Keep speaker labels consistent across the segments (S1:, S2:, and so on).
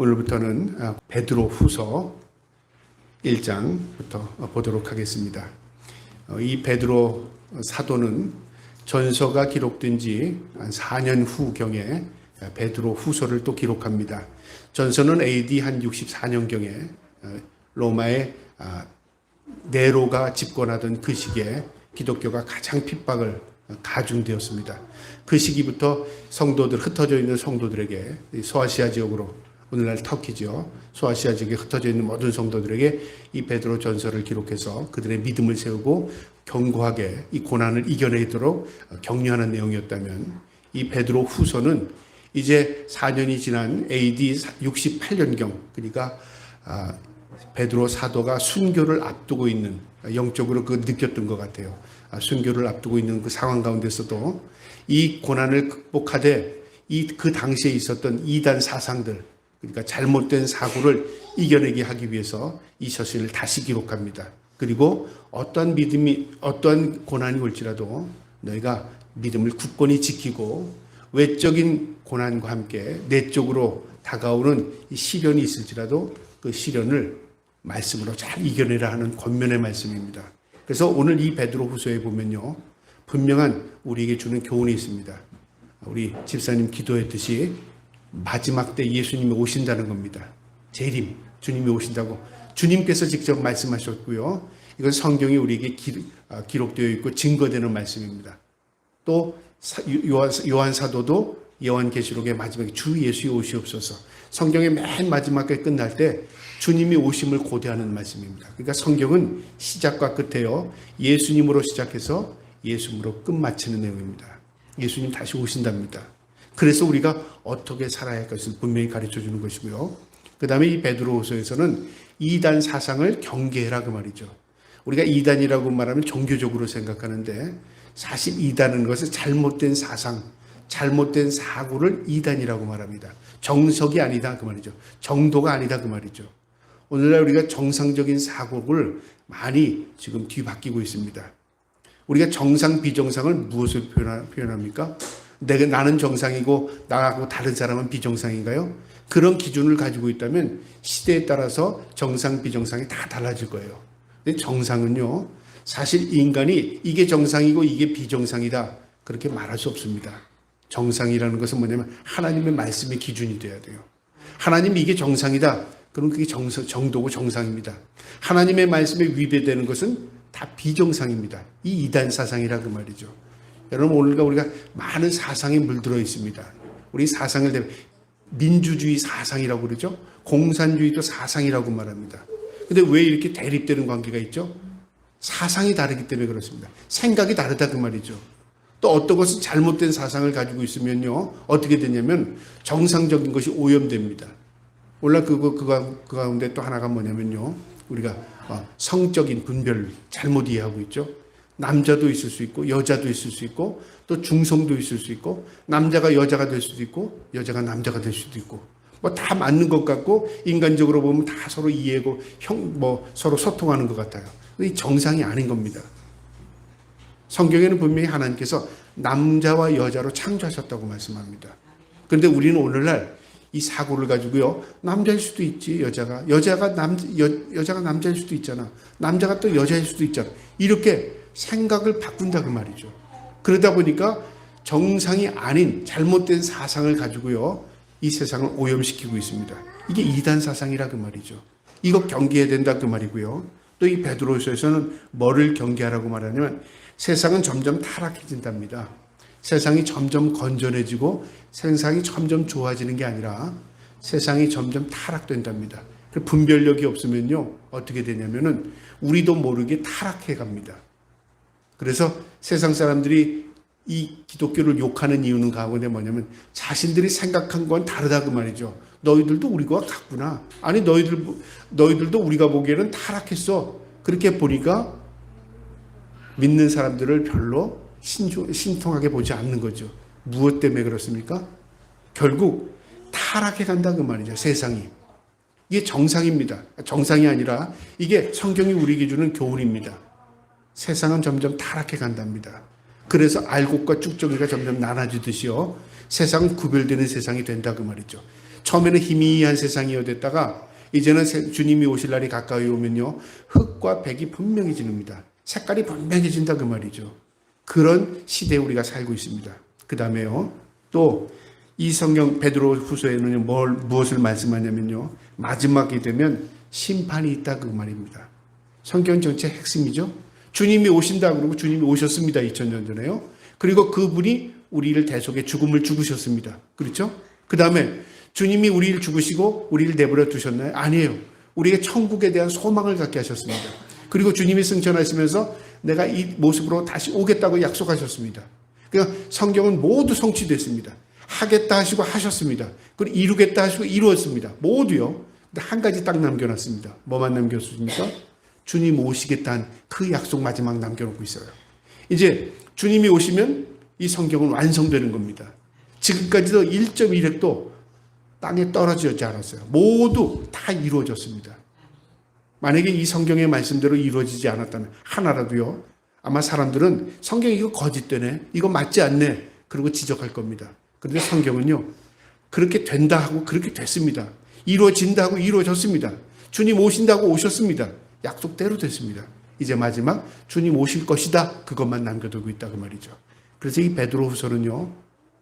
S1: 오늘부터는 베드로 후서 1장부터 보도록 하겠습니다. 이 베드로 사도는 전서가 기록된 지 한 4년 후경에 베드로 후서를 또 기록합니다. 전서는 AD 한 64년경에 로마의 네로가 집권하던 그 시기에 기독교가 가장 핍박을 가중되었습니다. 그 시기부터 성도들, 흩어져 있는 성도들에게, 소아시아 지역으로, 오늘날 터키죠, 소아시아 지역에 흩어져 있는 모든 성도들에게 이 베드로 전서를 기록해서 그들의 믿음을 세우고 견고하게 이 고난을 이겨내도록 격려하는 내용이었다면, 이 베드로 후서는 이제 4년이 지난 AD 68년경, 그러니까 베드로 사도가 순교를 앞두고 있는, 영적으로 그 느꼈던 것 같아요. 순교를 앞두고 있는 그 상황 가운데서도 이 고난을 극복하되 그 당시에 있었던 이단 사상들, 그러니까 잘못된 사고를 이겨내게 하기 위해서 이 서신을 다시 기록합니다. 그리고 어떠한 고난이 올지라도 너희가 믿음을 굳건히 지키고 외적인 고난과 함께 내적으로 다가오는 이 시련이 있을지라도 그 시련을 말씀으로 잘 이겨내라 하는 권면의 말씀입니다. 그래서 오늘 이 베드로 후서에 보면요, 분명한 우리에게 주는 교훈이 있습니다. 우리 집사님 기도했듯이 마지막 때 예수님이 오신다는 겁니다. 재림, 주님이 오신다고 주님께서 직접 말씀하셨고요. 이건 성경이 우리에게 기록되어 있고 증거되는 말씀입니다. 또 요한 사도도 요한계시록의 마지막에 주 예수의 오시옵소서, 성경의 맨 마지막에 끝날 때 주님이 오심을 고대하는 말씀입니다. 그러니까 성경은 시작과 끝에요, 예수님으로 시작해서 예수님으로 끝마치는 내용입니다. 예수님 다시 오신답니다. 그래서 우리가 어떻게 살아야 할 것을 분명히 가르쳐 주는 것이고요. 그 다음에 이 베드로후서에서는 이단 사상을 경계해라 그 말이죠. 우리가 이단이라고 말하면 종교적으로 생각하는데, 사실 이단은 것은 잘못된 사상, 잘못된 사고를 이단이라고 말합니다. 정석이 아니다 그 말이죠. 정도가 아니다 그 말이죠. 오늘날 우리가 정상적인 사고를 많이 지금 뒤바뀌고 있습니다. 우리가 정상, 비정상을 무엇을 표현합니까? 나는 정상이고 나하고 다른 사람은 비정상인가요? 그런 기준을 가지고 있다면 시대에 따라서 정상, 비정상이 다 달라질 거예요. 근데 정상은요, 사실 인간이 이게 정상이고 이게 비정상이다 그렇게 말할 수 없습니다. 정상이라는 것은 뭐냐면 하나님의 말씀의 기준이 돼야 돼요. 하나님이 이게 정상이다, 그럼 그게 정도고 정상입니다. 하나님의 말씀에 위배되는 것은 다 비정상입니다. 이 이단 사상이라 그 말이죠. 여러분, 오늘과 우리가 많은 사상에 물들어 있습니다. 우리 사상을 민주주의 사상이라고 그러죠. 공산주의도 사상이라고 말합니다. 근데 왜 이렇게 대립되는 관계가 있죠? 사상이 다르기 때문에 그렇습니다. 생각이 다르다 그 말이죠. 또 어떤 것은 잘못된 사상을 가지고 있으면요, 어떻게 되냐면 정상적인 것이 오염됩니다. 원래 그 가운데 또 하나가 뭐냐면요, 우리가 성적인 분별을 잘못 이해하고 있죠. 남자도 있을 수 있고 여자도 있을 수 있고 또 중성도 있을 수 있고 남자가 여자가 될 수도 있고 여자가 남자가 될 수도 있고 뭐 다 맞는 것 같고 인간적으로 보면 다 서로 이해하고 서로 소통하는 것 같아요. 이 정상이 아닌 겁니다. 성경에는 분명히 하나님께서 남자와 여자로 창조하셨다고 말씀합니다. 그런데 우리는 오늘날 이 사고를 가지고요, 남자일 수도 있지, 여자가 남자일 수도 있잖아, 남자가 또 여자일 수도 있잖아, 이렇게 생각을 바꾼다 그 말이죠. 그러다 보니까 정상이 아닌 잘못된 사상을 가지고요, 이 세상을 오염시키고 있습니다. 이게 이단 사상이라 그 말이죠. 이거 경계해야 된다 그 말이고요. 또 이 베드로서에서는 뭐를 경계하라고 말하냐면, 세상은 점점 타락해진답니다. 세상이 점점 건전해지고 세상이 점점 좋아지는 게 아니라 세상이 점점 타락된답니다. 분별력이 없으면요, 어떻게 되냐면은 우리도 모르게 타락해 갑니다. 그래서 세상 사람들이 이 기독교를 욕하는 이유는 가운데 뭐냐면 자신들이 생각한 건 다르다 그 말이죠. 너희들도 우리와 같구나. 아니 너희들도 우리가 보기에는 타락했어. 그렇게 보니까 믿는 사람들을 별로 신통하게 보지 않는 거죠. 무엇 때문에 그렇습니까? 결국 타락해 간다 그 말이죠. 세상이. 이게 정상입니다. 정상이 아니라 이게 성경이 우리에게 주는 교훈입니다. 세상은 점점 타락해 간답니다. 그래서 알곡과 쭉정이가 점점 나눠지듯이요, 세상은 구별되는 세상이 된다 그 말이죠. 처음에는 희미한 세상이었다가 이제는 주님이 오실 날이 가까이 오면요, 흑과 백이 분명히 지릅니다. 색깔이 분명해진다 그 말이죠. 그런 시대에 우리가 살고 있습니다. 그 다음에요, 또 이 성경 베드로 후서에는 무엇을 말씀하냐면요, 마지막이 되면 심판이 있다 그 말입니다. 성경 전체의 핵심이죠. 주님이 오신다 그러고 주님이 오셨습니다. 2000년 전에요. 그리고 그분이 우리를 대속에 죽음을 죽으셨습니다. 그렇죠? 그 다음에 주님이 우리를 죽으시고 우리를 내버려 두셨나요? 아니에요. 우리에게 천국에 대한 소망을 갖게 하셨습니다. 그리고 주님이 승천하시면서 내가 이 모습으로 다시 오겠다고 약속하셨습니다. 그러니까 성경은 모두 성취됐습니다. 하겠다 하시고 하셨습니다. 그리고 이루겠다 하시고 이루었습니다. 모두요. 근데 한 가지 딱 남겨놨습니다. 뭐만 남겼습니까? 주님 오시겠다는 그 약속 마지막 남겨놓고 있어요. 이제 주님이 오시면 이 성경은 완성되는 겁니다. 지금까지도 1.1획도 땅에 떨어지지 않았어요. 모두 다 이루어졌습니다. 만약에 이 성경의 말씀대로 이루어지지 않았다면 하나라도요, 아마 사람들은 성경이 이거 거짓되네, 이거 맞지 않네, 그리고 지적할 겁니다. 그런데 성경은요, 그렇게 된다 하고 그렇게 됐습니다. 이루어진다 하고 이루어졌습니다. 주님 오신다고 오셨습니다. 약속대로 됐습니다. 이제 마지막 주님 오실 것이다, 그것만 남겨두고 있다 그 말이죠. 그래서 이 베드로후서는요,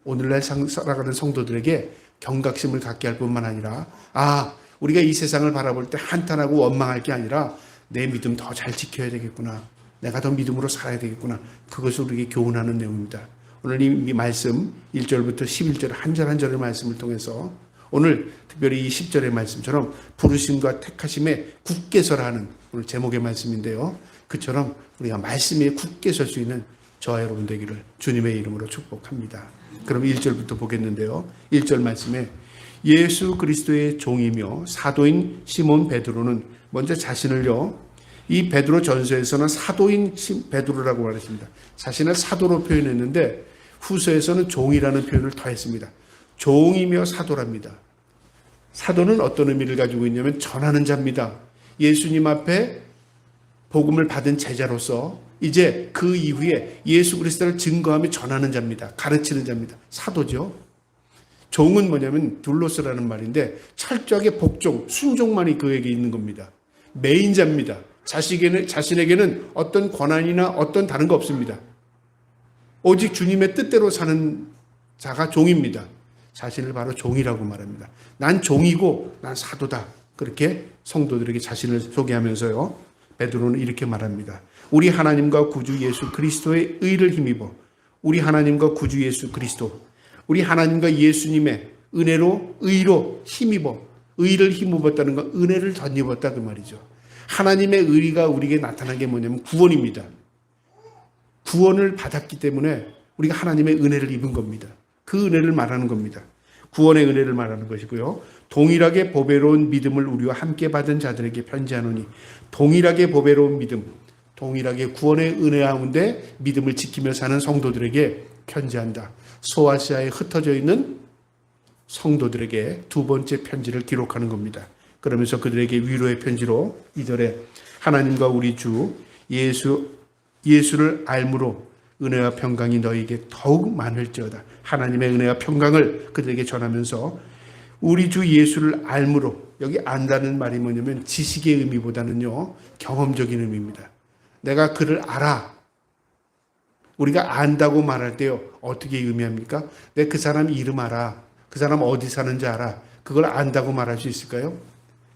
S1: 오늘날 살아가는 성도들에게 경각심을 갖게 할 뿐만 아니라, 우리가 이 세상을 바라볼 때 한탄하고 원망할 게 아니라 내 믿음 더 잘 지켜야 되겠구나, 내가 더 믿음으로 살아야 되겠구나, 그것을 우리에게 교훈하는 내용입니다. 오늘 이 말씀 1절부터 11절 한 절 한 절의 말씀을 통해서 오늘 특별히 이 10절의 말씀처럼 부르심과 택하심에 굳게 서라 하는 오늘 제목의 말씀인데요, 그처럼 우리가 말씀에 굳게 설 수 있는 저와 여러분 되기를 주님의 이름으로 축복합니다. 그럼 1절부터 보겠는데요, 1절 말씀에 예수 그리스도의 종이며 사도인 시몬 베드로는 먼저 자신을요, 이 베드로 전서에서는 사도인 베드로라고 말했습니다. 자신을 사도로 표현했는데 후서에서는 종이라는 표현을 더했습니다. 종이며 사도랍니다. 사도는 어떤 의미를 가지고 있냐면 전하는 자입니다. 예수님 앞에 복음을 받은 제자로서 이제 그 이후에 예수 그리스도를 증거하며 전하는 자입니다. 가르치는 자입니다. 사도죠. 종은 뭐냐면 둘로스라는 말인데 철저하게 복종, 순종만이 그에게 있는 겁니다. 매인자입니다. 자신에게는 어떤 권한이나 어떤 다른 거 없습니다. 오직 주님의 뜻대로 사는 자가 종입니다. 자신을 바로 종이라고 말합니다. 난 종이고 난 사도다. 그렇게 성도들에게 자신을 소개하면서요, 베드로는 이렇게 말합니다. 우리 하나님과 구주 예수 그리스도의 의를 힘입어, 우리 하나님과 구주 예수 그리스도, 우리 하나님과 예수님의 은혜로, 의로 힘입어, 의를 힘입었다는 건 은혜를 덧입었다 그 말이죠. 하나님의 의가 우리에게 나타난 게 뭐냐면 구원입니다. 구원을 받았기 때문에 우리가 하나님의 은혜를 입은 겁니다. 그 은혜를 말하는 겁니다. 구원의 은혜를 말하는 것이고요. 동일하게 보배로운 믿음을 우리와 함께 받은 자들에게 편지하노니, 동일하게 보배로운 믿음, 동일하게 구원의 은혜 가운데 믿음을 지키며 사는 성도들에게 편지한다. 소아시아에 흩어져 있는 성도들에게 두 번째 편지를 기록하는 겁니다. 그러면서 그들에게 위로의 편지로 2절에 하나님과 우리 주 예수를 알므로 은혜와 평강이 너희에게 더욱 많을지어다. 하나님의 은혜와 평강을 그들에게 전하면서 우리 주 예수를 알므로, 여기 안다는 말이 뭐냐면 지식의 의미보다는요, 경험적인 의미입니다. 내가 그를 알아. 우리가 안다고 말할 때요, 어떻게 의미합니까? 내가 그 사람 이름 알아. 그 사람 어디 사는지 알아. 그걸 안다고 말할 수 있을까요?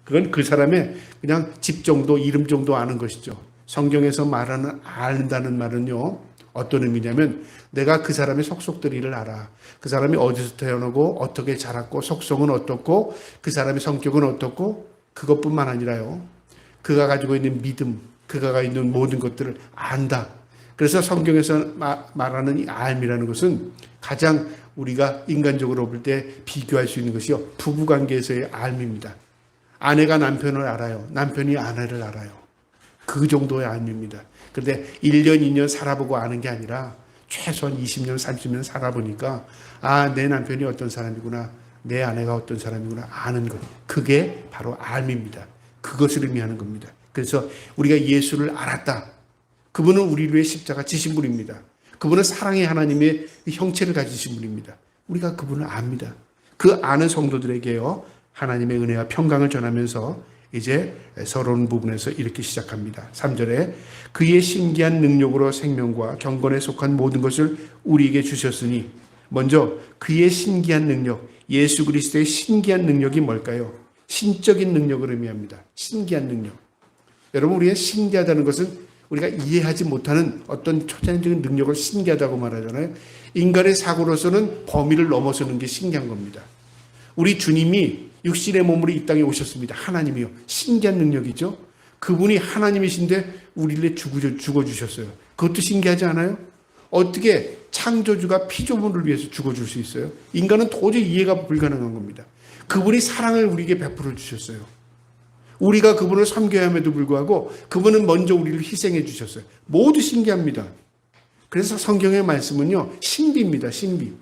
S1: 그건 그 사람의 그냥 집 정도, 이름 정도 아는 것이죠. 성경에서 말하는 안다는 말은요, 어떤 의미냐면 내가 그 사람의 속속들이를 알아. 그 사람이 어디서 태어나고 어떻게 자랐고 속성은 어떻고 그 사람의 성격은 어떻고, 그것뿐만 아니라요, 그가 가지고 있는 믿음, 그가 가지고 있는 모든 것들을 안다. 그래서 성경에서 말하는 이 알미라는 것은 가장 우리가 인간적으로 볼 때 비교할 수 있는 것이요, 부부관계에서의 알미입니다. 아내가 남편을 알아요. 남편이 아내를 알아요. 그 정도의 알미입니다. 그런데 1년, 2년 살아보고 아는 게 아니라 최소한 20년, 30년 살아보니까 내 남편이 어떤 사람이구나, 내 아내가 어떤 사람이구나 아는 것. 그게 바로 알미입니다. 그것을 의미하는 겁니다. 그래서 우리가 예수를 알았다. 그분은 우리를 위해 십자가 지신 분입니다. 그분은 사랑의 하나님의 형체를 가지신 분입니다. 우리가 그분을 압니다. 그 아는 성도들에게요, 하나님의 은혜와 평강을 전하면서 이제 서론 부분에서 이렇게 시작합니다. 3절에 그의 신기한 능력으로 생명과 경건에 속한 모든 것을 우리에게 주셨으니, 먼저 그의 신기한 능력, 예수 그리스도의 신기한 능력이 뭘까요? 신적인 능력을 의미합니다. 신기한 능력. 여러분, 우리가 신기하다는 것은 우리가 이해하지 못하는 어떤 초자연적인 능력을 신기하다고 말하잖아요. 인간의 사고로서는 범위를 넘어서는 게 신기한 겁니다. 우리 주님이 육신의 몸으로 이 땅에 오셨습니다. 하나님이요. 신기한 능력이죠. 그분이 하나님이신데 우리를 죽어주셨어요. 그것도 신기하지 않아요? 어떻게 창조주가 피조물을 위해서 죽어줄 수 있어요? 인간은 도저히 이해가 불가능한 겁니다. 그분이 사랑을 우리에게 베풀어 주셨어요. 우리가 그분을 섬겨야 함에도 불구하고 그분은 먼저 우리를 희생해 주셨어요. 모두 신기합니다. 그래서 성경의 말씀은요, 신비입니다. 신비.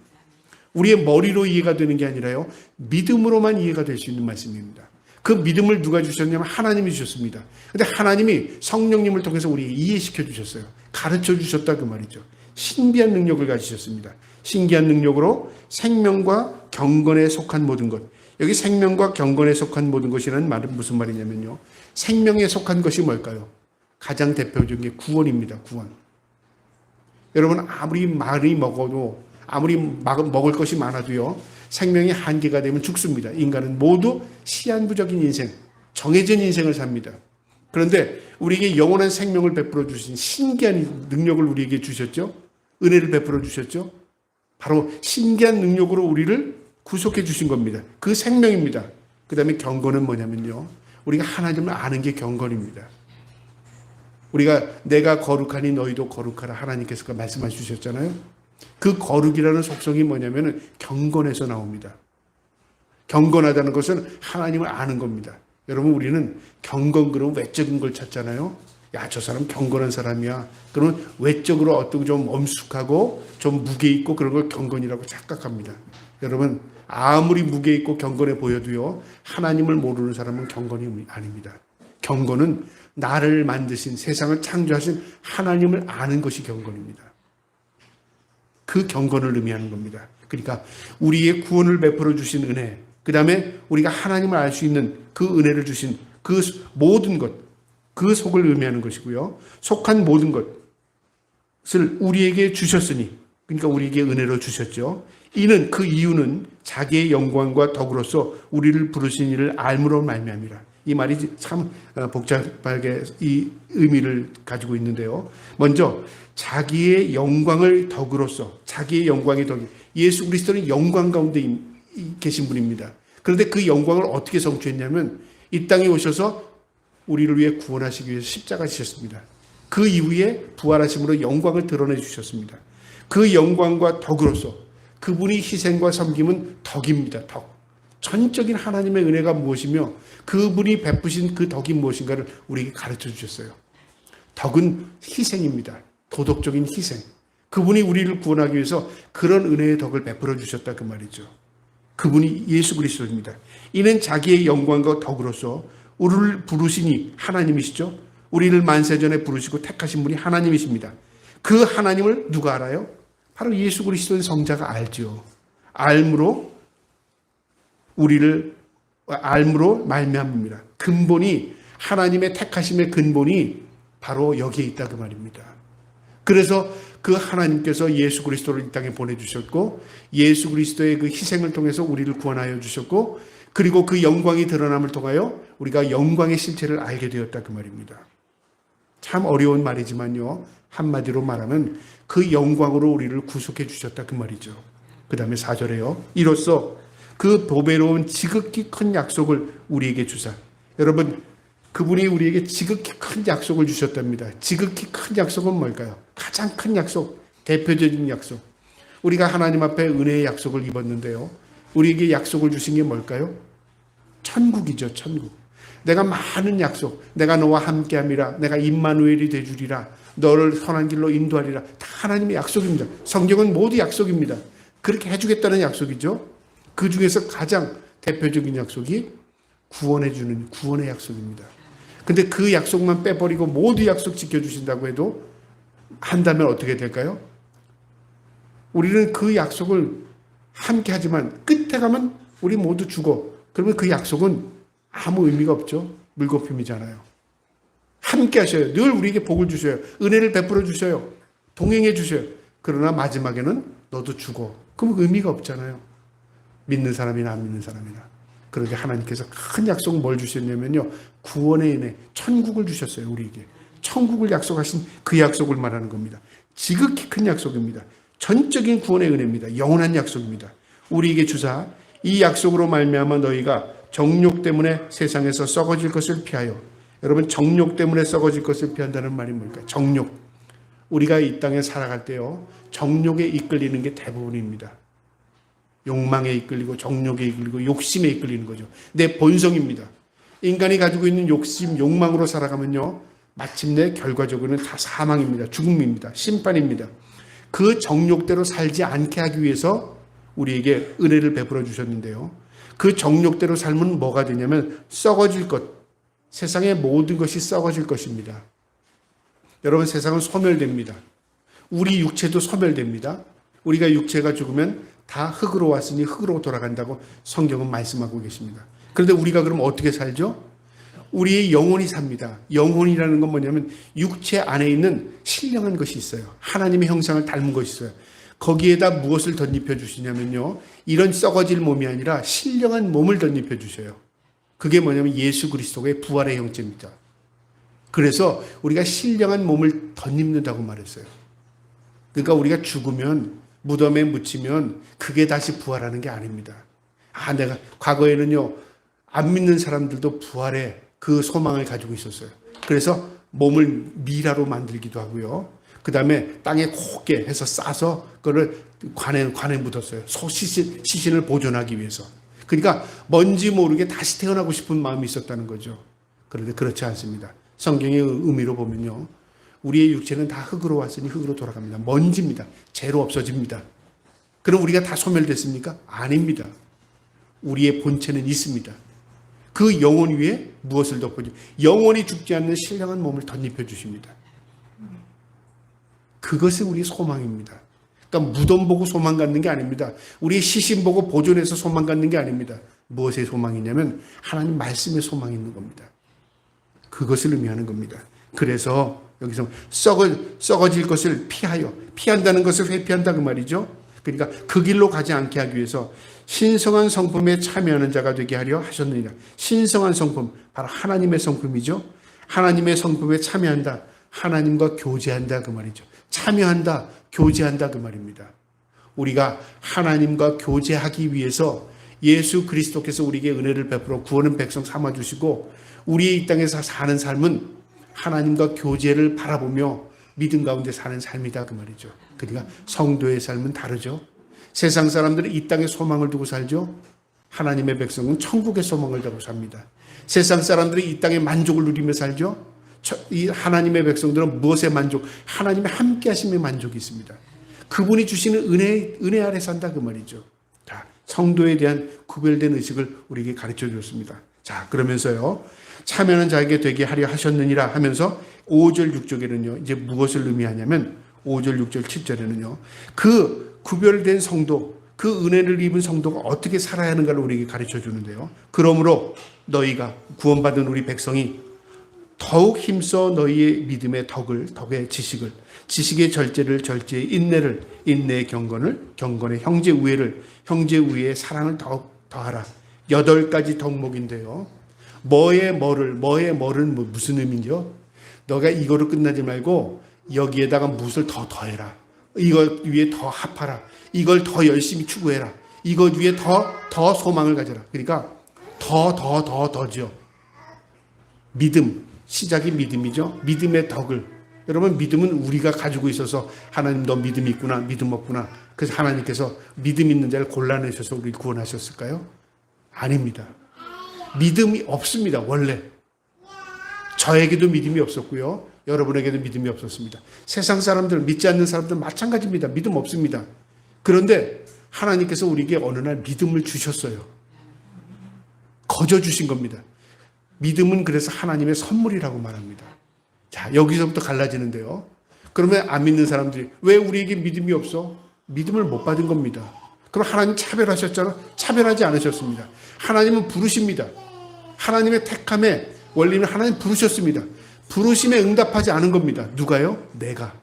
S1: 우리의 머리로 이해가 되는 게 아니라요, 믿음으로만 이해가 될 수 있는 말씀입니다. 그 믿음을 누가 주셨냐면 하나님이 주셨습니다. 근데 하나님이 성령님을 통해서 우리에게 이해시켜 주셨어요. 가르쳐 주셨다 그 말이죠. 신비한 능력을 가지셨습니다. 신기한 능력으로 생명과 경건에 속한 모든 것. 여기 생명과 경건에 속한 모든 것이라는 말은 무슨 말이냐면요, 생명에 속한 것이 뭘까요? 가장 대표적인 게 구원입니다. 구원. 여러분, 아무리 많이 먹어도, 아무리 먹을 것이 많아도요, 생명이 한계가 되면 죽습니다. 인간은 모두 시한부적인 인생, 정해진 인생을 삽니다. 그런데 우리에게 영원한 생명을 베풀어 주신 신기한 능력을 우리에게 주셨죠. 은혜를 베풀어 주셨죠. 바로 신기한 능력으로 우리를 구속해 주신 겁니다. 그 생명입니다. 그 다음에 경건은 뭐냐면요, 우리가 하나님을 아는 게 경건입니다. 우리가 내가 거룩하니 너희도 거룩하라, 하나님께서 말씀해 주셨잖아요. 그 거룩이라는 속성이 뭐냐면 경건에서 나옵니다. 경건하다는 것은 하나님을 아는 겁니다. 여러분, 우리는 경건 그러면 외적인 걸 찾잖아요. 야, 저 사람 경건한 사람이야. 그러면 외적으로 어떤 좀 엄숙하고 좀 무게 있고 그런 걸 경건이라고 착각합니다. 여러분, 아무리 무게 있고 경건해 보여도요, 하나님을 모르는 사람은 경건이 아닙니다. 경건은 나를 만드신, 세상을 창조하신 하나님을 아는 것이 경건입니다. 그 경건을 의미하는 겁니다. 그러니까 우리의 구원을 베풀어 주신 은혜, 그 다음에 우리가 하나님을 알 수 있는 그 은혜를 주신 그 모든 것, 그 속을 의미하는 것이고요. 속한 모든 것을 우리에게 주셨으니, 그러니까 우리에게 은혜로 주셨죠. 이는, 그 이유는 자기의 영광과 덕으로서 우리를 부르신 이를 알므로 말미암이라. 이 말이 참 복잡하게 이 의미를 가지고 있는데요. 먼저 자기의 영광을 덕으로서, 자기의 영광의 덕이, 예수 그리스도는 영광 가운데 계신 분입니다. 그런데 그 영광을 어떻게 성취했냐면 이 땅에 오셔서 우리를 위해 구원하시기 위해서 십자가 지셨습니다. 그 이후에 부활하심으로 영광을 드러내 주셨습니다. 그 영광과 덕으로서 그분이 희생과 섬김은 덕입니다. 덕. 전적인 하나님의 은혜가 무엇이며 그분이 베푸신 그 덕이 무엇인가를 우리에게 가르쳐 주셨어요. 덕은 희생입니다. 도덕적인 희생. 그분이 우리를 구원하기 위해서 그런 은혜의 덕을 베풀어 주셨다 그 말이죠. 그분이 예수 그리스도입니다. 이는 자기의 영광과 덕으로서 우리를 부르시니, 하나님이시죠. 우리를 만세전에 부르시고 택하신 분이 하나님이십니다. 그 하나님을 누가 알아요? 바로 예수 그리스도의 성자가 알죠. 알므로 우리를 알므로 말미암습니다. 근본이, 하나님의 택하심의 근본이 바로 여기에 있다 그 말입니다. 그래서 그 하나님께서 예수 그리스도를 이 땅에 보내주셨고, 예수 그리스도의 그 희생을 통해서 우리를 구원하여 주셨고, 그리고 그 영광이 드러남을 통하여 우리가 영광의 실체를 알게 되었다 그 말입니다. 참 어려운 말이지만요, 한마디로 말하면 그 영광으로 우리를 구속해 주셨다 그 말이죠. 그 다음에 4절에요. 이로써 그 보배로운 지극히 큰 약속을 우리에게 주사. 여러분, 그분이 우리에게 지극히 큰 약속을 주셨답니다. 지극히 큰 약속은 뭘까요? 가장 큰 약속, 대표적인 약속. 우리가 하나님 앞에 은혜의 약속을 입었는데요, 우리에게 약속을 주신 게 뭘까요? 천국이죠. 천국. 내가 많은 약속, 내가 너와 함께함이라, 내가 임마누엘이 되주리라, 너를 선한 길로 인도하리라. 다 하나님의 약속입니다. 성경은 모두 약속입니다. 그렇게 해주겠다는 약속이죠. 그 중에서 가장 대표적인 약속이 구원해주는 구원의 약속입니다. 근데 그 약속만 빼버리고 모두 약속 지켜주신다고 해도 한다면 어떻게 될까요? 우리는 그 약속을 함께 하지만 끝에 가면 우리 모두 죽어. 그러면 그 약속은 아무 의미가 없죠. 물거품이잖아요. 함께 하셔요. 늘 우리에게 복을 주셔요. 은혜를 베풀어 주셔요. 동행해 주셔요. 그러나 마지막에는 너도 죽어. 그럼 의미가 없잖아요. 믿는 사람이나 안 믿는 사람이나. 그런데 하나님께서 큰 약속을 뭘 주셨냐면요. 구원의 은혜, 천국을 주셨어요. 우리에게. 천국을 약속하신 그 약속을 말하는 겁니다. 지극히 큰 약속입니다. 전적인 구원의 은혜입니다. 영원한 약속입니다. 우리에게 주사 이 약속으로 말미암아 너희가 정욕 때문에 세상에서 썩어질 것을 피하여. 여러분, 정욕 때문에 썩어질 것을 피한다는 말이 뭘까요? 정욕. 우리가 이 땅에 살아갈 때요, 정욕에 이끌리는 게 대부분입니다. 욕망에 이끌리고 정욕에 이끌리고 욕심에 이끌리는 거죠. 내 본성입니다. 인간이 가지고 있는 욕심, 욕망으로 살아가면요, 마침내 결과적으로는 다 사망입니다. 죽음입니다. 심판입니다. 그 정욕대로 살지 않게 하기 위해서 우리에게 은혜를 베풀어 주셨는데요. 그 정욕대로 살면 뭐가 되냐면 썩어질 것, 세상의 모든 것이 썩어질 것입니다. 여러분, 세상은 소멸됩니다. 우리 육체도 소멸됩니다. 우리가 육체가 죽으면 다 흙으로 왔으니 흙으로 돌아간다고 성경은 말씀하고 계십니다. 그런데 우리가 그럼 어떻게 살죠? 우리의 영혼이 삽니다. 영혼이라는 건 뭐냐면 육체 안에 있는 신령한 것이 있어요. 하나님의 형상을 닮은 것이 있어요. 거기에다 무엇을 덧입혀 주시냐면요, 이런 썩어질 몸이 아니라 신령한 몸을 덧입혀 주셔요. 그게 뭐냐면 예수 그리스도의 부활의 형체입니다. 그래서 우리가 신령한 몸을 덧입는다고 말했어요. 그러니까 우리가 죽으면 무덤에 묻히면 그게 다시 부활하는 게 아닙니다. 내가 과거에는요, 안 믿는 사람들도 부활의 그 소망을 가지고 있었어요. 그래서 몸을 미라로 만들기도 하고요. 그 다음에 땅에 곱게 해서 싸서 그거를 관에 묻었어요. 시신을 보존하기 위해서. 그러니까 뭔지 모르게 다시 태어나고 싶은 마음이 있었다는 거죠. 그런데 그렇지 않습니다. 성경의 의미로 보면요, 우리의 육체는 다 흙으로 왔으니 흙으로 돌아갑니다. 먼지입니다. 재로 없어집니다. 그럼 우리가 다 소멸됐습니까? 아닙니다. 우리의 본체는 있습니다. 그 영혼 위에 무엇을 덮어줘? 영원히 죽지 않는 신령한 몸을 덧입혀 주십니다. 그것이 우리의 소망입니다. 그러니까 무덤 보고 소망 갖는 게 아닙니다. 우리의 시신 보고 보존해서 소망 갖는 게 아닙니다. 무엇의 소망이냐면 하나님 말씀의 소망이 있는 겁니다. 그것을 의미하는 겁니다. 그래서 여기서 썩어질 것을 피한다는 것을 회피한다 그 말이죠. 그러니까 그 길로 가지 않게 하기 위해서 신성한 성품에 참여하는 자가 되게 하려 하셨느니라. 신성한 성품, 바로 하나님의 성품이죠. 하나님의 성품에 참여한다. 하나님과 교제한다 그 말이죠. 참여한다, 교제한다 그 말입니다. 우리가 하나님과 교제하기 위해서 예수 그리스도께서 우리에게 은혜를 베풀어 구원은 백성 삼아주시고 우리의 이 땅에서 사는 삶은 하나님과 교제를 바라보며 믿음 가운데 사는 삶이다 그 말이죠. 그러니까 성도의 삶은 다르죠. 세상 사람들은 이 땅에 소망을 두고 살죠. 하나님의 백성은 천국의 소망을 두고 삽니다. 세상 사람들이 이 땅에 만족을 누리며 살죠. 이 하나님의 백성들은 무엇의 만족? 하나님의 함께 하심의 만족이 있습니다. 그분이 주시는 은혜 아래 산다 그 말이죠. 자, 성도에 대한 구별된 의식을 우리에게 가르쳐 주었습니다. 자, 그러면서요, 참여하는 자에게 되게 하려 하셨느니라 하면서 5절 6절에는요 이제 무엇을 의미하냐면 5절 6절 7절에는요 그 구별된 성도, 그 은혜를 입은 성도가 어떻게 살아야 하는가를 우리에게 가르쳐 주는데요. 그러므로 너희가 구원받은 우리 백성이 더욱 힘써 너희의 믿음의 덕의 지식을, 지식의 절제를, 절제의 인내를, 인내의 경건의 형제 우애를, 형제 우애의 사랑을 더욱 더하라. 8가지 덕목인데요. 뭐의 뭐는 무슨 의미죠? 너가 이거로 끝나지 말고 여기에다가 무엇을 더 더해라. 이걸 위에 더 합하라. 이걸 더 열심히 추구해라. 이것 위에 더 소망을 가져라. 그러니까 더죠. 믿음. 시작이 믿음이죠. 믿음의 덕을. 여러분, 믿음은 우리가 가지고 있어서 하나님 너 믿음 있구나, 믿음 없구나. 그래서 하나님께서 믿음 있는 자를 골라내셔서 우리를 구원하셨을까요? 아닙니다. 믿음이 없습니다. 원래. 저에게도 믿음이 없었고요. 여러분에게도 믿음이 없었습니다. 세상 사람들, 믿지 않는 사람들 마찬가지입니다. 믿음 없습니다. 그런데 하나님께서 우리에게 어느 날 믿음을 주셨어요. 거저 주신 겁니다. 믿음은 그래서 하나님의 선물이라고 말합니다. 자, 여기서부터 갈라지는데요. 그러면 안 믿는 사람들이 왜 우리에게 믿음이 없어? 믿음을 못 받은 겁니다. 그럼 하나님 차별하셨잖아? 차별하지 않으셨습니다. 하나님은 부르십니다. 하나님의 택함의 원리는 하나님 부르셨습니다. 부르심에 응답하지 않은 겁니다. 누가요? 내가.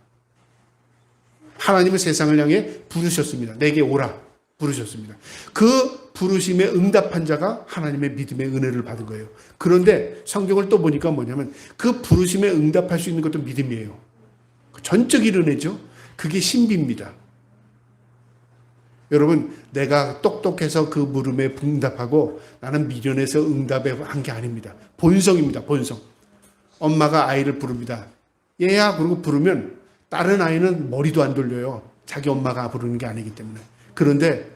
S1: 하나님은 세상을 향해 부르셨습니다. 내게 오라 부르셨습니다. 그 부르심에 응답한 자가 하나님의 믿음의 은혜를 받은 거예요. 그런데 성경을 또 보니까 뭐냐면 그 부르심에 응답할 수 있는 것도 믿음이에요. 전적인 은혜죠. 그게 신비입니다. 여러분, 내가 똑똑해서 그 물음에 응답하고 나는 미련해서 응답해 한 게 아닙니다. 본성입니다. 본성. 엄마가 아이를 부릅니다. 얘야 그러고 부르면 다른 아이는 머리도 안 돌려요. 자기 엄마가 부르는 게 아니기 때문에. 그런데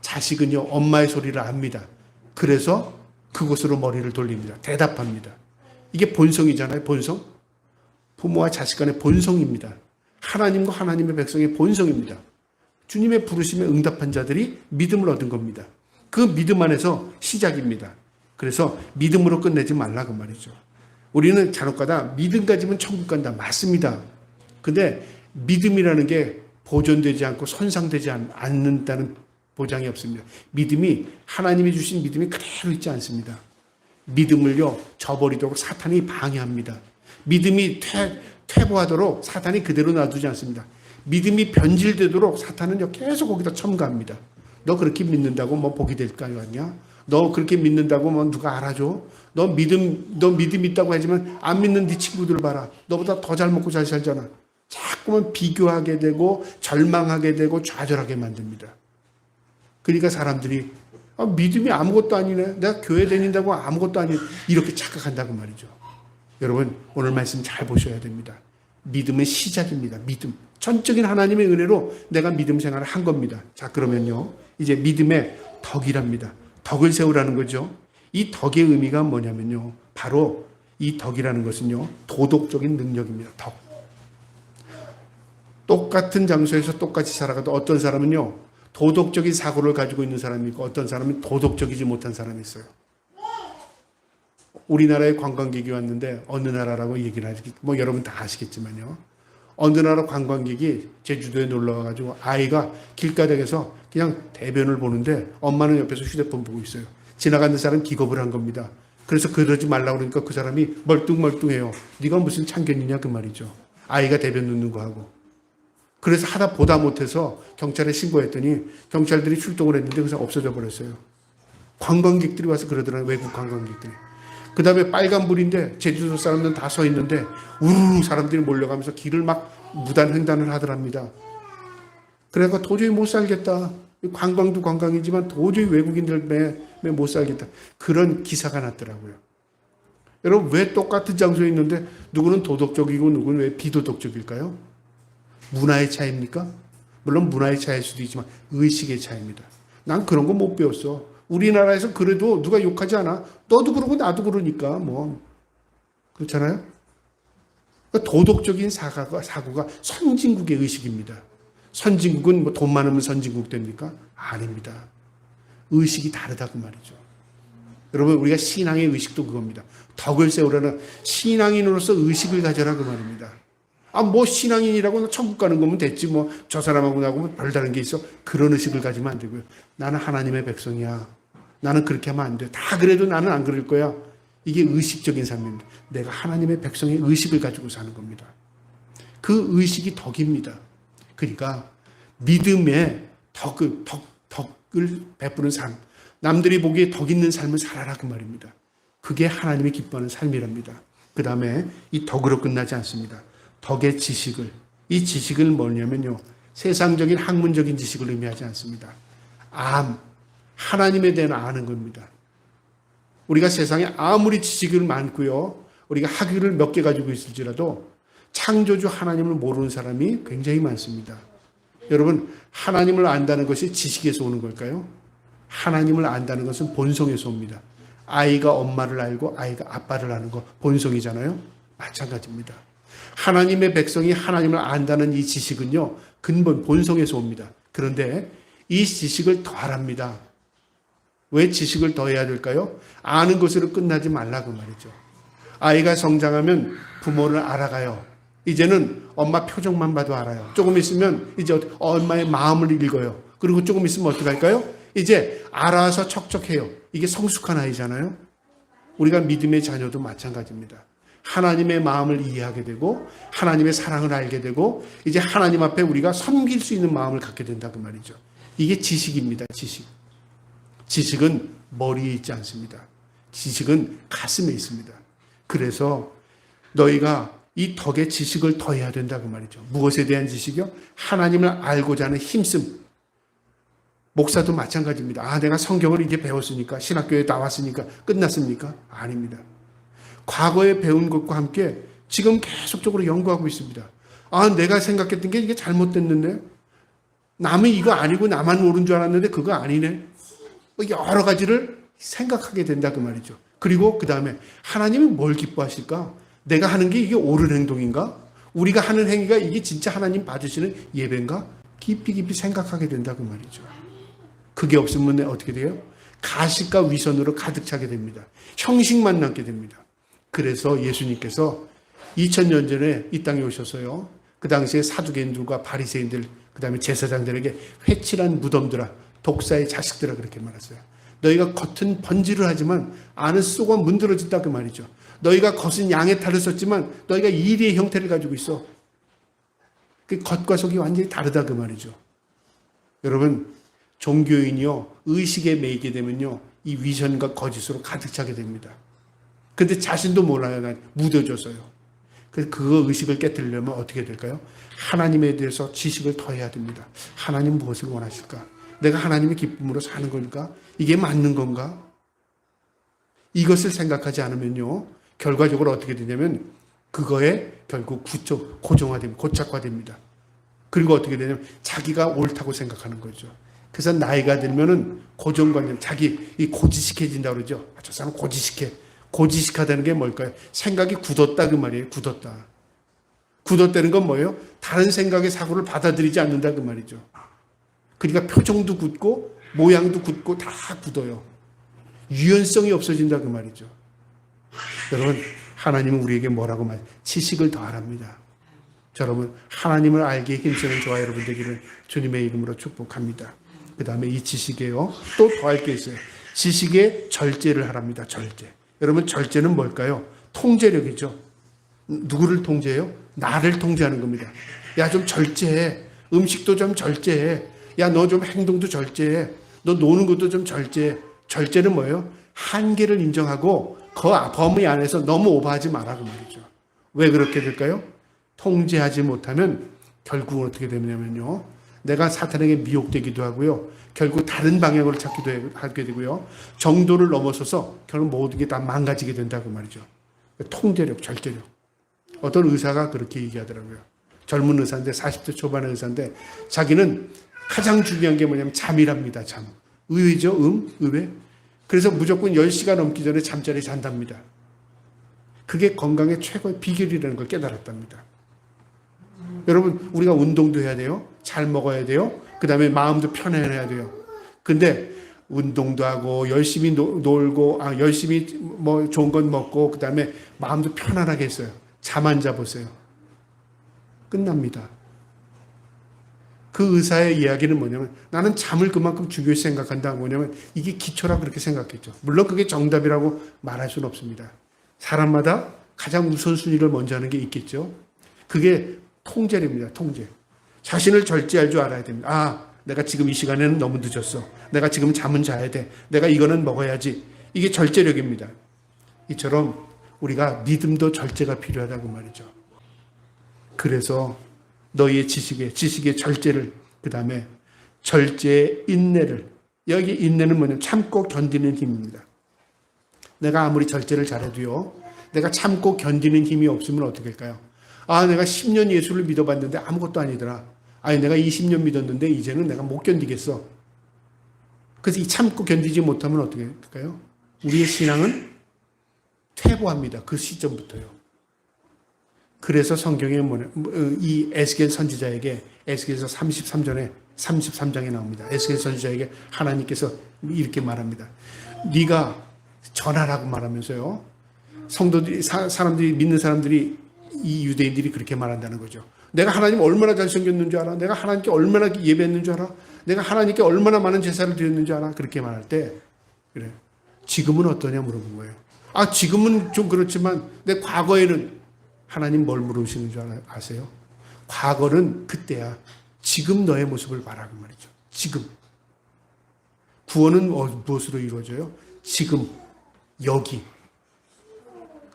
S1: 자식은요, 엄마의 소리를 압니다. 그래서 그곳으로 머리를 돌립니다. 대답합니다. 이게 본성이잖아요. 본성. 부모와 자식 간의 본성입니다. 하나님과 하나님의 백성의 본성입니다. 주님의 부르심에 응답한 자들이 믿음을 얻은 겁니다. 그 믿음 안에서 시작입니다. 그래서 믿음으로 끝내지 말라 그 말이죠. 우리는 잔혹하다. 믿음 가지면 천국 간다. 맞습니다. 근데 믿음이라는 게 보존되지 않고 손상되지 않는다는 보장이 없습니다. 믿음이 하나님이 주신 믿음이 그대로 있지 않습니다. 믿음을요 저버리도록 사탄이 방해합니다. 믿음이 퇴보하도록 사탄이 그대로 놔두지 않습니다. 믿음이 변질되도록 사탄은요 계속 거기다 첨가합니다. 너 그렇게 믿는다고 뭐 복이 될 거 아니야? 너 그렇게 믿는다고 뭐 누가 알아줘? 너 믿음 있다고 하지만 안 믿는 네 친구들 봐라. 너보다 더 잘 먹고 잘 살잖아. 자꾸만 비교하게 되고 절망하게 되고 좌절하게 만듭니다. 그러니까 사람들이 믿음이 아무것도 아니네. 내가 교회 다닌다고 아무것도 아니네. 이렇게 착각한다고 말이죠. 여러분 오늘 말씀 잘 보셔야 됩니다. 믿음은 시작입니다. 믿음. 전적인 하나님의 은혜로 내가 믿음 생활을 한 겁니다. 자 그러면요. 이제 믿음의 덕이랍니다. 덕을 세우라는 거죠. 이 덕의 의미가 뭐냐면요. 바로 이 덕이라는 것은요. 도덕적인 능력입니다. 덕. 똑같은 장소에서 똑같이 살아가도 어떤 사람은요. 도덕적인 사고를 가지고 있는 사람이 있고 어떤 사람은 도덕적이지 못한 사람이 있어요. 우리나라에 관광객이 왔는데 어느 나라라고 얘기를 하지 뭐 여러분 다 아시겠지만요. 어느 나라 관광객이 제주도에 놀러 와가지고 아이가 길가닥에서 그냥 대변을 보는데 엄마는 옆에서 휴대폰 보고 있어요. 지나가는 사람 기겁을 한 겁니다. 그래서 그러지 말라고 그러니까 그 사람이 멀뚱멀뚱해요. 네가 무슨 참견이냐 그 말이죠. 아이가 대변 눕는 거 하고. 그래서 하다 보다 못해서 경찰에 신고했더니 경찰들이 출동을 했는데 그 사람 없어져 버렸어요. 관광객들이 와서 그러더라고요. 외국 관광객들이. 그 다음에 빨간불인데 제주도 사람들은 다 서 있는데 우르르 사람들이 몰려가면서 길을 막 무단 횡단을 하더랍니다. 그래서 도저히 못 살겠다. 관광도 관광이지만 도저히 외국인들 매 못 살겠다. 그런 기사가 났더라고요. 여러분 왜 똑같은 장소에 있는데 누구는 도덕적이고 누구는 왜 비도덕적일까요? 문화의 차이입니까? 물론 문화의 차이일 수도 있지만 의식의 차이입니다. 난 그런 거 못 배웠어. 우리나라에서 그래도 누가 욕하지 않아? 너도 그러고 나도 그러니까 뭐 그렇잖아요. 그러니까 도덕적인 사고가 선진국의 의식입니다. 선진국은 뭐 돈 많으면 선진국 됩니까? 아닙니다. 의식이 다르다고 말이죠. 여러분 우리가 신앙의 의식도 그겁니다. 덕을 세우라는 신앙인으로서 의식을 가져라 그 말입니다. 뭐 신앙인이라고 천국 가는 거면 됐지 뭐 저 사람하고 나하고 별다른 게 있어. 그런 의식을 가지면 안 되고요. 나는 하나님의 백성이야. 나는 그렇게 하면 안 돼. 다 그래도 나는 안 그럴 거야. 이게 의식적인 삶입니다. 내가 하나님의 백성의 의식을 가지고 사는 겁니다. 그 의식이 덕입니다. 그러니까 믿음의 덕을 베푸는 삶. 남들이 보기에 덕 있는 삶을 살아라 그 말입니다. 그게 하나님이 기뻐하는 삶이랍니다. 그 다음에 이 덕으로 끝나지 않습니다. 덕의 지식을. 이 지식은 뭐냐면요. 세상적인 학문적인 지식을 의미하지 않습니다. 하나님에 대한 아는 겁니다. 우리가 세상에 아무리 지식을 많고요. 우리가 학위를 몇 개 가지고 있을지라도 창조주 하나님을 모르는 사람이 굉장히 많습니다. 여러분 하나님을 안다는 것이 지식에서 오는 걸까요? 하나님을 안다는 것은 본성에서 옵니다. 아이가 엄마를 알고 아이가 아빠를 아는 거 본성이잖아요. 마찬가지입니다. 하나님의 백성이 하나님을 안다는 이 지식은요. 근본 본성에서 옵니다. 그런데 이 지식을 더하랍니다. 왜 지식을 더해야 될까요? 아는 것으로 끝나지 말라고 말이죠. 아이가 성장하면 부모를 알아가요. 이제는 엄마 표정만 봐도 알아요. 조금 있으면 이제 엄마의 마음을 읽어요. 그리고 조금 있으면 어떻게 할까요? 이제 알아서 척척해요. 이게 성숙한 아이잖아요. 우리가 믿음의 자녀도 마찬가지입니다. 하나님의 마음을 이해하게 되고 하나님의 사랑을 알게 되고 이제 하나님 앞에 우리가 섬길 수 있는 마음을 갖게 된다 그 말이죠. 이게 지식입니다. 지식. 지식은 머리에 있지 않습니다. 지식은 가슴에 있습니다. 그래서 너희가 이 덕에 지식을 더해야 된다 그 말이죠. 무엇에 대한 지식이요? 하나님을 알고자 하는 힘씀. 목사도 마찬가지입니다. 내가 성경을 이제 배웠으니까 신학교에 나왔으니까 끝났습니까? 아닙니다. 과거에 배운 것과 함께 지금 계속적으로 연구하고 있습니다. 내가 생각했던 게 이게 잘못됐는데 남이 이거 아니고 나만 옳은 줄 알았는데 그거 아니네. 여러 가지를 생각하게 된다 그 말이죠. 그리고 그 다음에 하나님이 뭘 기뻐하실까? 내가 하는 게 이게 옳은 행동인가? 우리가 하는 행위가 이게 진짜 하나님 받으시는 예배인가? 깊이 깊이 생각하게 된다 그 말이죠. 그게 없으면 어떻게 돼요? 가식과 위선으로 가득 차게 됩니다. 형식만 남게 됩니다. 그래서 예수님께서 2000년 전에 이 땅에 오셔서요. 그 당시에 사두개인들과 바리새인들, 그 다음에 제사장들에게 회칠한 무덤들아, 독사의 자식들아 그렇게 말했어요. 너희가 겉은 번지를 하지만 안은 쏙은 문드러진다 그 말이죠. 너희가 겉은 양의 탈을 썼지만 너희가 이리의 형태를 가지고 있어. 그 겉과 속이 완전히 다르다 그 말이죠. 여러분 종교인이요 의식에 매이게 되면요 이 위선과 거짓으로 가득 차게 됩니다. 근데 자신도 몰라요. 난 묻어져서요. 그래서 그 의식을 깨뜨리려면 어떻게 될까요? 하나님에 대해서 지식을 더해야 됩니다. 하나님 무엇을 원하실까? 내가 하나님의 기쁨으로 사는 거니까 이게 맞는 건가? 이것을 생각하지 않으면요 결과적으로 어떻게 되냐면 그거에 결국 고정화됩니다. 고착화됩니다. 그리고 어떻게 되냐면 자기가 옳다고 생각하는 거죠. 그래서 나이가 들면은 고정관념, 자기 이 고지식해진다 그러죠. 저 사람 고지식해. 고지식하다는 게 뭘까요? 생각이 굳었다 그 말이에요. 굳었다. 굳었다는 건 뭐예요? 다른 생각의 사고를 받아들이지 않는다 그 말이죠. 그러니까 표정도 굳고 모양도 굳고 다 굳어요. 유연성이 없어진다 그 말이죠. 여러분 하나님은 우리에게 뭐라고 말해요? 지식을 더하랍니다. 여러분 하나님을 알기에 힘쓰는 저와 여러분 되기를 주님의 이름으로 축복합니다. 그 다음에 이 지식에요 또 더할 게 있어요. 지식에 절제를 하랍니다. 절제. 여러분 절제는 뭘까요? 통제력이죠. 누구를 통제해요? 나를 통제하는 겁니다. 야 좀 절제해. 음식도 좀 절제해. 야 너 좀 행동도 절제해. 너 노는 것도 좀 절제해. 절제는 뭐예요? 한계를 인정하고 그 범위 안에서 너무 오버하지 마라 그 말이죠. 왜 그렇게 될까요? 통제하지 못하면 결국은 어떻게 되냐면요. 내가 사탄에게 미혹되기도 하고요. 결국 다른 방향으로 찾기도 하게 되고요. 정도를 넘어서서 결국 모든 게 다 망가지게 된다 그 말이죠. 통제력, 절제력. 어떤 의사가 그렇게 얘기하더라고요. 젊은 의사인데 40대 초반의 의사인데 자기는 가장 중요한 게 뭐냐면 잠이랍니다. 잠. 의외죠? 의외. 그래서 무조건 10시간 넘기 전에 잠자리에 잔답니다. 그게 건강의 최고의 비결이라는 걸 깨달았답니다. 여러분 우리가 운동도 해야 돼요. 잘 먹어야 돼요. 그 다음에 마음도 편안해야 돼요. 근데 운동도 하고 열심히 놀고 열심히 뭐 좋은 건 먹고 그 다음에 마음도 편안하게 했어요. 잠 안 자보세요. 끝납니다. 그 의사의 이야기는 뭐냐면 나는 잠을 그만큼 중요시 생각한다. 뭐냐면 이게 기초라고 그렇게 생각했죠. 물론 그게 정답이라고 말할 수는 없습니다. 사람마다 가장 우선순위를 먼저 하는 게 있겠죠. 그게 통제입니다. 통제. 자신을 절제할 줄 알아야 됩니다. 내가 지금 이 시간에는 너무 늦었어. 내가 지금 잠은 자야 돼. 내가 이거는 먹어야지. 이게 절제력입니다. 이처럼 우리가 믿음도 절제가 필요하다고 말이죠. 그래서 너희의 지식의 절제를, 그 다음에 절제의 인내를, 여기 인내는 뭐냐면 참고 견디는 힘입니다. 내가 아무리 절제를 잘해도요, 내가 참고 견디는 힘이 없으면 어떻게 할까요? 내가 10년 예수를 믿어봤는데 아무것도 아니더라. 내가 20년 믿었는데 이제는 내가 못 견디겠어. 그래서 이 참고 견디지 못하면 어떻게 할까요? 우리의 신앙은 퇴보합니다. 그 시점부터요. 그래서 성경에 이 에스겔 선지자에게 에스겔서 33장에 나옵니다. 에스겔 선지자에게 하나님께서 이렇게 말합니다. 네가 전하라고 말하면서요. 성도들이 사람들이 믿는 사람들이 이 유대인들이 그렇게 말한다는 거죠. 내가 하나님 얼마나 잘생겼는 줄 알아? 내가 하나님께 얼마나 예배했는 줄 알아? 내가 하나님께 얼마나 많은 제사를 드렸는지 알아? 그렇게 말할 때 그래. 지금은 어떠냐 물어본 거예요. 지금은 좀 그렇지만 내 과거에는 무하나님 뭘 물으시는 줄 아세요? 과거는 그때야. 지금 너의 모습을 봐라 그 말이죠. 지금. 구원은 무엇으로 이루어져요? 지금, 여기.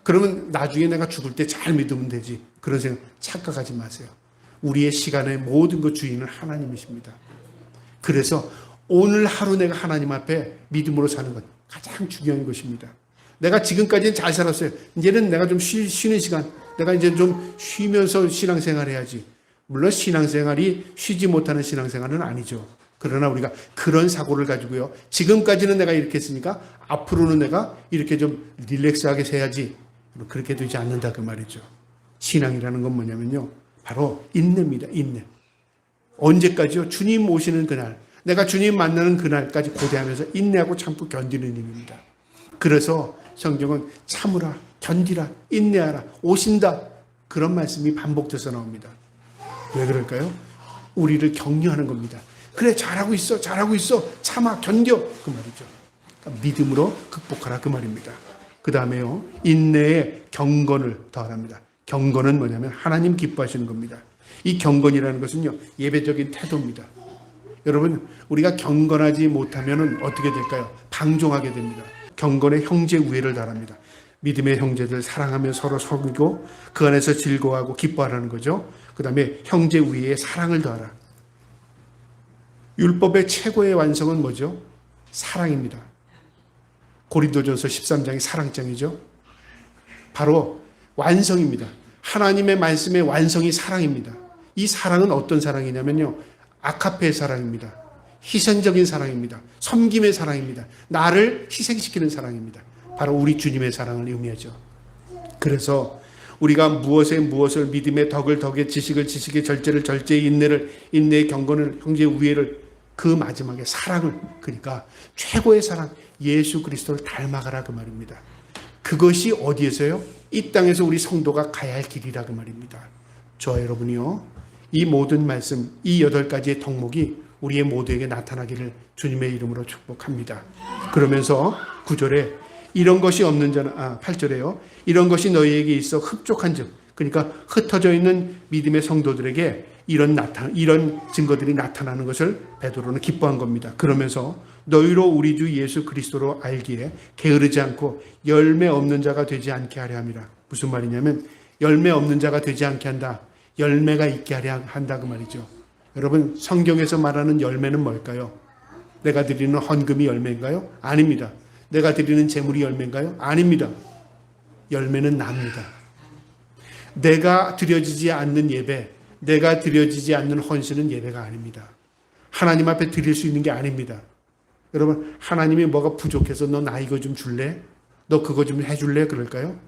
S1: 그러면 나중에 내가 죽을 때 잘 믿으면 되지. 그런 생각 착각하지 마세요. 우리의 시간의 모든 것 주인은 하나님이십니다. 그래서 오늘 하루 내가 하나님 앞에 믿음으로 사는 것 가장 중요한 것입니다. 내가 지금까지는 잘 살았어요. 이제는 내가 좀 쉬는 시간, 내가 이제 좀 쉬면서 신앙생활 해야지. 물론 신앙생활이 쉬지 못하는 신앙생활은 아니죠. 그러나 우리가 그런 사고를 가지고요. 지금까지는 내가 이렇게 했으니까 앞으로는 내가 이렇게 좀 릴렉스하게 해야지. 그렇게 되지 않는다 그 말이죠. 신앙이라는 건 뭐냐면요. 바로 인내입니다. 인내. 언제까지요? 주님 오시는 그날, 내가 주님 만나는 그날까지 고대하면서 인내하고 참고 견디는 일입니다. 그래서 성경은 참으라, 견디라, 인내하라, 오신다. 그런 말씀이 반복돼서 나옵니다. 왜 그럴까요? 우리를 격려하는 겁니다. 그래, 잘하고 있어, 잘하고 있어. 참아, 견뎌. 그 말이죠. 그러니까 믿음으로 극복하라 그 말입니다. 그 다음에요, 인내에 경건을 더하랍니다. 경건은 뭐냐면 하나님 기뻐하시는 겁니다. 이 경건이라는 것은요, 예배적인 태도입니다. 여러분, 우리가 경건하지 못하면 어떻게 될까요? 방종하게 됩니다. 경건의 형제 우애를 달합니다. 믿음의 형제들 사랑하며 서로 섬기고 그 안에서 즐거워하고 기뻐하라는 거죠. 그 다음에 형제 우애에 사랑을 더하라. 율법의 최고의 완성은 뭐죠? 사랑입니다. 고린도전서 13장이 사랑장이죠. 바로 완성입니다. 하나님의 말씀의 완성이 사랑입니다. 이 사랑은 어떤 사랑이냐면요, 아카페의 사랑입니다. 희생적인 사랑입니다. 섬김의 사랑입니다. 나를 희생시키는 사랑입니다. 바로 우리 주님의 사랑을 의미하죠. 그래서 우리가 무엇을 믿음의 덕에 지식을 지식의 절제를 절제의 인내를 인내의 경건을 형제의 우애를 그 마지막에 사랑을, 그러니까 최고의 사랑 예수 그리스도를 닮아가라 그 말입니다. 그것이 어디에서요? 이 땅에서 우리 성도가 가야 할 길이라 그 말입니다. 저와 여러분이요, 이 모든 말씀, 이 8가지의 덕목이 우리의 모두에게 나타나기를 주님의 이름으로 축복합니다. 그러면서 9절에 이런 것이 없는 자는 8절에요. 이런 것이 너희에게 있어 흡족한즉, 그러니까 흩어져 있는 믿음의 성도들에게 이런 증거들이 나타나는 것을 베드로는 기뻐한 겁니다. 그러면서 너희로 우리 주 예수 그리스도로 알기에 게으르지 않고 열매 없는 자가 되지 않게 하려 함이라. 무슨 말이냐면 열매 없는 자가 되지 않게 한다. 열매가 있게 하려 한다 그 말이죠. 여러분, 성경에서 말하는 열매는 뭘까요? 내가 드리는 헌금이 열매인가요? 아닙니다. 내가 드리는 재물이 열매인가요? 아닙니다. 열매는 납니다. 내가 드려지지 않는 예배, 내가 드려지지 않는 헌신은 예배가 아닙니다. 하나님 앞에 드릴 수 있는 게 아닙니다. 여러분, 하나님이 뭐가 부족해서 너 나 이거 좀 줄래? 너 그거 좀 해줄래? 그럴까요?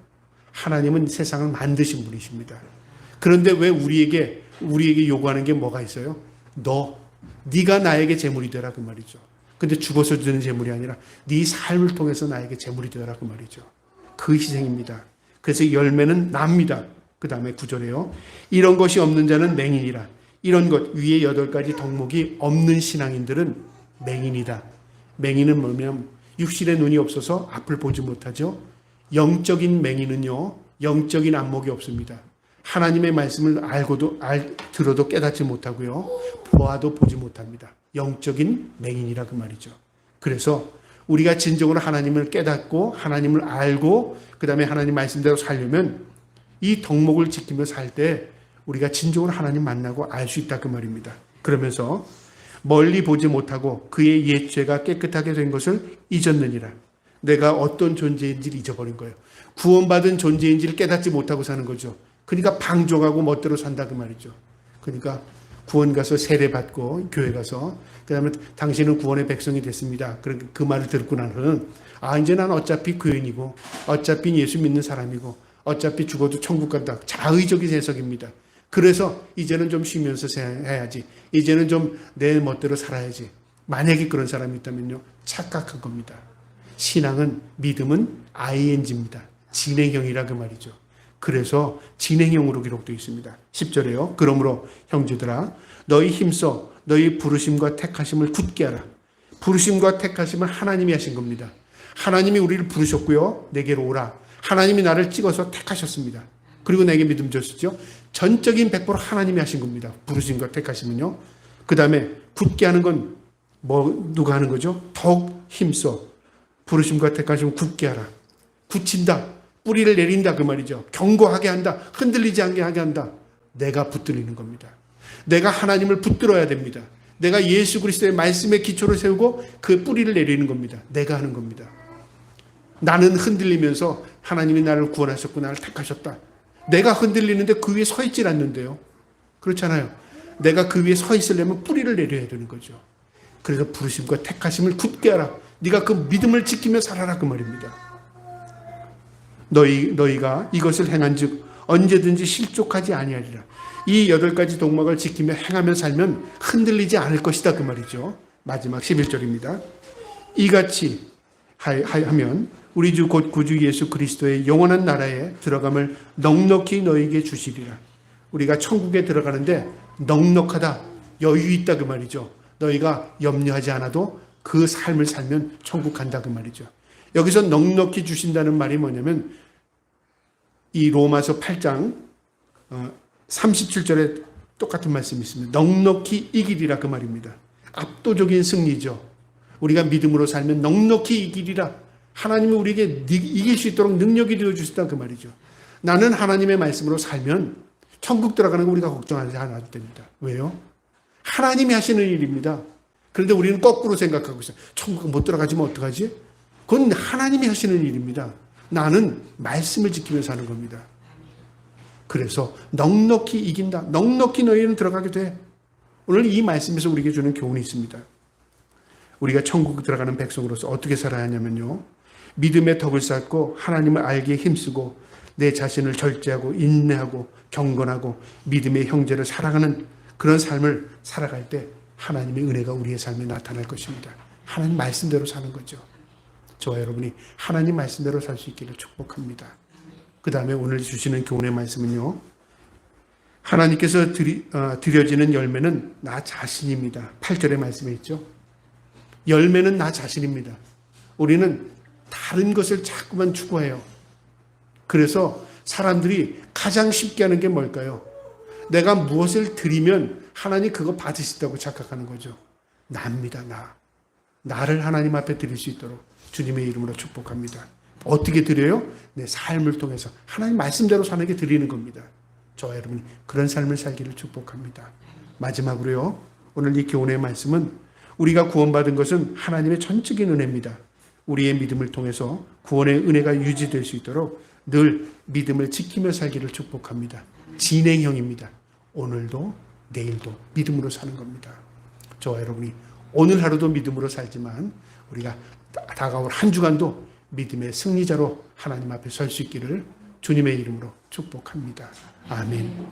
S1: 하나님은 세상을 만드신 분이십니다. 그런데 왜 우리에게 요구하는 게 뭐가 있어요? 네가 나에게 재물이 되라 그 말이죠. 근데 죽어서 주는 재물이 아니라 네 삶을 통해서 나에게 재물이 되라 그 말이죠. 그 희생입니다. 그래서 열매는 납니다. 그 다음에 9절에요. 이런 것이 없는 자는 맹인이라. 이런 것 위에 8가지 덕목이 없는 신앙인들은 맹인이다. 맹인은 뭐냐면 육신의 눈이 없어서 앞을 보지 못하죠. 영적인 맹인은요, 영적인 안목이 없습니다. 하나님의 말씀을 들어도 깨닫지 못하고요, 보아도 보지 못합니다. 영적인 맹인이라 그 말이죠. 그래서 우리가 진정으로 하나님을 깨닫고 하나님을 알고 그 다음에 하나님 말씀대로 살려면 이 덕목을 지키며 살 때 우리가 진정으로 하나님 만나고 알 수 있다 그 말입니다. 그러면서 멀리 보지 못하고 그의 옛 죄가 깨끗하게 된 것을 잊었느니라. 내가 어떤 존재인지를 잊어버린 거예요. 구원받은 존재인지를 깨닫지 못하고 사는 거죠. 그러니까 방종하고 멋대로 산다 그 말이죠. 그러니까 구원 가서 세례 받고 교회 가서 그 다음에 당신은 구원의 백성이 됐습니다. 그 말을 듣고 나서는 이제 난 어차피 교인이고 어차피 예수 믿는 사람이고 어차피 죽어도 천국 간다. 자의적인 해석입니다. 그래서 이제는 좀 쉬면서 해야지. 이제는 좀 내 멋대로 살아야지. 만약에 그런 사람이 있다면요, 착각한 겁니다. 신앙은, 믿음은 ing입니다. 진행형이라 그 말이죠. 그래서 진행형으로 기록되어 있습니다. 10절에요. 그러므로 형제들아 너희 힘써 너희 부르심과 택하심을 굳게 하라. 부르심과 택하심은 하나님이 하신 겁니다. 하나님이 우리를 부르셨고요. 내게로 오라. 하나님이 나를 찍어서 택하셨습니다. 그리고 내게 믿음 주셨죠. 전적인 100% 하나님이 하신 겁니다. 부르심과 택하심은요. 그 다음에 굳게 하는 건 누가 하는 거죠? 더욱 힘써 부르심과 택하심을 굳게 하라. 굳힌다. 뿌리를 내린다 그 말이죠. 견고하게 한다. 흔들리지 않게 하게 한다. 내가 붙들리는 겁니다. 내가 하나님을 붙들어야 됩니다. 내가 예수 그리스도의 말씀의 기초를 세우고 그 뿌리를 내리는 겁니다. 내가 하는 겁니다. 나는 흔들리면서 하나님이 나를 구원하셨고 나를 택하셨다. 내가 흔들리는데 그 위에 서 있질 않는데요. 그렇잖아요. 내가 그 위에 서 있으려면 뿌리를 내려야 되는 거죠. 그래서 부르심과 택하심을 굳게 하라. 네가 그 믿음을 지키며 살아라 그 말입니다. 너희가 이것을 행한즉 언제든지 실족하지 아니하리라. 이 8가지 동막을 지키며 행하며 살면 흔들리지 않을 것이다 그 말이죠. 마지막 11절입니다. 이같이 하면 우리 주 곧 구주 예수 그리스도의 영원한 나라에 들어감을 넉넉히 너희에게 주시리라. 우리가 천국에 들어가는데 넉넉하다, 여유 있다 그 말이죠. 너희가 염려하지 않아도 그 삶을 살면 천국 간다 그 말이죠. 여기서 넉넉히 주신다는 말이 뭐냐면 이 로마서 8장 37절에 똑같은 말씀이 있습니다. 넉넉히 이기리라 그 말입니다. 압도적인 승리죠. 우리가 믿음으로 살면 넉넉히 이기리라. 하나님이 우리에게 이길 수 있도록 능력이 되어주시다 그 말이죠. 나는 하나님의 말씀으로 살면 천국 들어가는 거 우리가 걱정하지 않아도 됩니다. 왜요? 하나님이 하시는 일입니다. 그런데 우리는 거꾸로 생각하고 있어요. 천국 못 들어가지면 어떡하지? 그건 하나님이 하시는 일입니다. 나는 말씀을 지키며 사는 겁니다. 그래서 넉넉히 이긴다. 넉넉히 너희는 들어가게 돼. 오늘 이 말씀에서 우리에게 주는 교훈이 있습니다. 우리가 천국 들어가는 백성으로서 어떻게 살아야 하냐면요. 믿음의 덕을 쌓고 하나님을 알기에 힘쓰고 내 자신을 절제하고 인내하고 경건하고 믿음의 형제를 사랑하는 그런 삶을 살아갈 때 하나님의 은혜가 우리의 삶에 나타날 것입니다. 하나님 말씀대로 사는 거죠. 저와 여러분이 하나님 말씀대로 살 수 있기를 축복합니다. 그 다음에 오늘 주시는 교훈의 말씀은요. 하나님께서 드려지는 열매는 나 자신입니다. 8절의 말씀에 있죠. 열매는 나 자신입니다. 우리는 다른 것을 자꾸만 추구해요. 그래서 사람들이 가장 쉽게 하는 게 뭘까요? 내가 무엇을 드리면 하나님 그거 받으시다고 착각하는 거죠. 나입니다. 나를 하나님 앞에 드릴 수 있도록 주님의 이름으로 축복합니다. 어떻게 드려요? 내 삶을 통해서 하나님 말씀대로 사는 게 드리는 겁니다. 저와 여러분이 그런 삶을 살기를 축복합니다. 마지막으로요. 오늘 이 교훈의 말씀은 우리가 구원받은 것은 하나님의 전적인 은혜입니다. 우리의 믿음을 통해서 구원의 은혜가 유지될 수 있도록 늘 믿음을 지키며 살기를 축복합니다. 진행형입니다. 오늘도 내일도 믿음으로 사는 겁니다. 저와 여러분이 오늘 하루도 믿음으로 살지만 우리가 다가올 한 주간도 믿음의 승리자로 하나님 앞에 설 수 있기를 주님의 이름으로 축복합니다. 아멘.